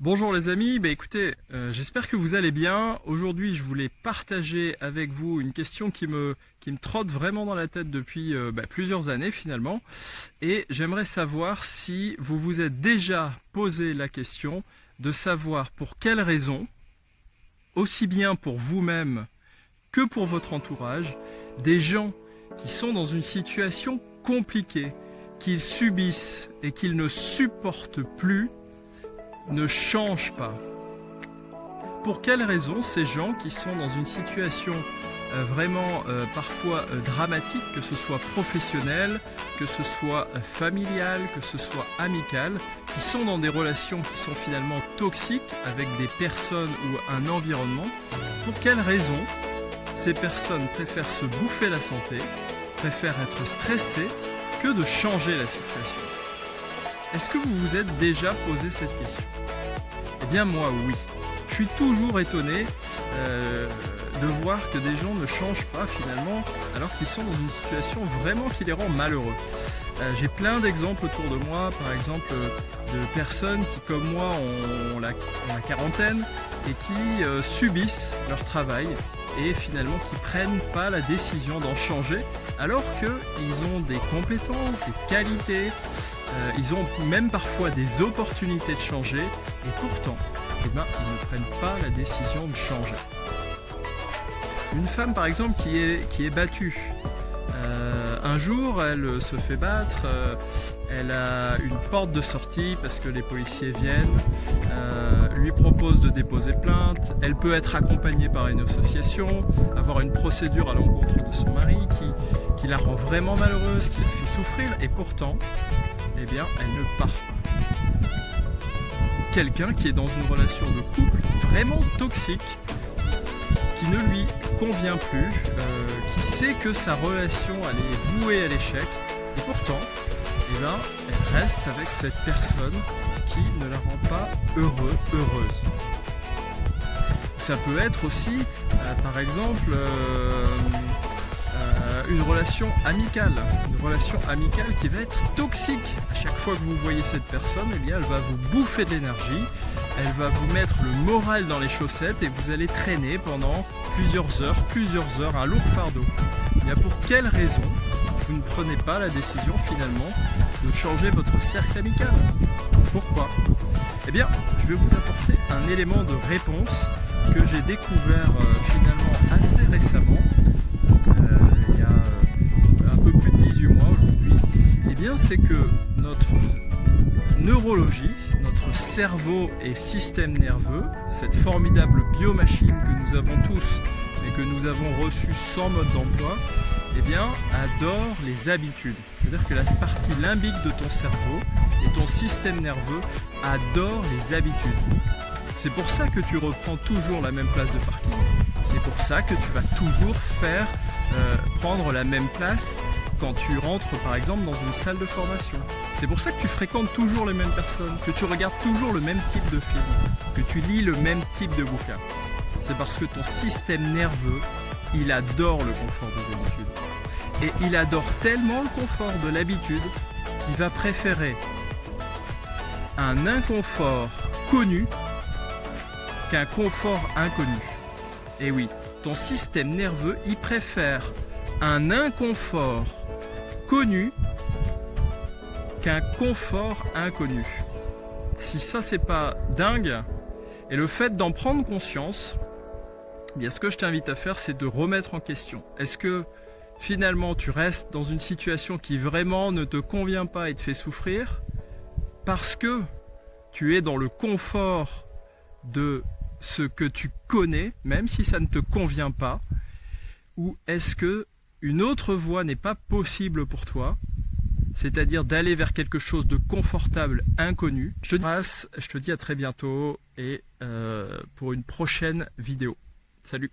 Bonjour les amis, écoutez, j'espère que vous allez bien. Aujourd'hui je voulais partager avec vous une question qui me trotte vraiment dans la tête depuis plusieurs années finalement. Et j'aimerais savoir si vous vous êtes déjà posé la question de savoir pour quelles raisons, aussi bien pour vous-même que pour votre entourage, des gens qui sont dans une situation compliquée, qu'ils subissent et qu'ils ne supportent plus, ne changent pas. Pour quelles raisons ces gens qui sont dans une situation vraiment parfois dramatique, que ce soit professionnelle, que ce soit familiale, que ce soit amicale, qui sont dans des relations qui sont finalement toxiques avec des personnes ou un environnement, pour quelles raisons ces personnes préfèrent se bouffer la santé, préfèrent être stressées que de changer la situation? Est-ce que vous vous êtes déjà posé cette question? Eh bien moi oui. Je suis toujours étonné de voir que des gens ne changent pas finalement alors qu'ils sont dans une situation vraiment qui les rend malheureux. J'ai plein d'exemples autour de moi, par exemple de personnes qui comme moi ont la quarantaine et qui subissent leur travail et finalement qui ne prennent pas la décision d'en changer alors qu'ils ont des compétences, des qualités, ils ont même parfois des opportunités de changer et pourtant ils ne prennent pas la décision de changer. Une femme par exemple qui est battue, un jour elle se fait battre, elle a une porte de sortie parce que les policiers viennent, lui proposent de déposer plainte, elle peut être accompagnée par une association, avoir une procédure à l'encontre de son mari qui la rend vraiment malheureuse, qui la fait souffrir et pourtant, eh bien, elle ne part pas. Quelqu'un qui est dans une relation de couple vraiment toxique, qui ne lui convient plus, qui sait que sa relation elle est vouée à l'échec, et pourtant, eh bien, elle reste avec cette personne qui ne la rend pas heureuse. Ça peut être aussi, par exemple, une relation amicale qui va être toxique. À chaque fois que vous voyez cette personne, eh bien, elle va vous bouffer de l'énergie, elle va vous mettre le moral dans les chaussettes et vous allez traîner pendant plusieurs heures, un lourd fardeau. Eh bien, pour quelle raison vous ne prenez pas la décision finalement de changer votre cercle amical? Pourquoi? Eh bien, je vais vous apporter un élément de réponse que j'ai découvert finalement assez récemment, il y a un peu plus de 18 mois aujourd'hui. Eh bien, c'est que notre neurologie, notre cerveau et système nerveux, cette formidable biomachine que nous avons tous et que nous avons reçue sans mode d'emploi, eh bien, adore les habitudes. C'est-à-dire que la partie limbique de ton cerveau et ton système nerveux adore les habitudes. C'est pour ça que tu reprends toujours la même place de parking. C'est pour ça que tu vas toujours prendre la même place quand tu rentres par exemple dans une salle de formation. C'est pour ça que tu fréquentes toujours les mêmes personnes, que tu regardes toujours le même type de film, que tu lis le même type de bouquin. C'est parce que ton système nerveux, il adore le confort des habitudes. Et il adore tellement le confort de l'habitude qu'il va préférer un inconfort connu qu'un confort inconnu. Et oui, ton système nerveux, il préfère un inconfort connu qu'un confort inconnu. Si ça c'est pas dingue, et le fait d'en prendre conscience, eh bien ce que je t'invite à faire, c'est de remettre en question. Est-ce que finalement tu restes dans une situation qui vraiment ne te convient pas et te fait souffrir parce que tu es dans le confort de ce que tu connais, même si ça ne te convient pas, ou est-ce que une autre voie n'est pas possible pour toi, c'est-à-dire d'aller vers quelque chose de confortable, inconnu. Je te dis à très bientôt et pour une prochaine vidéo. Salut!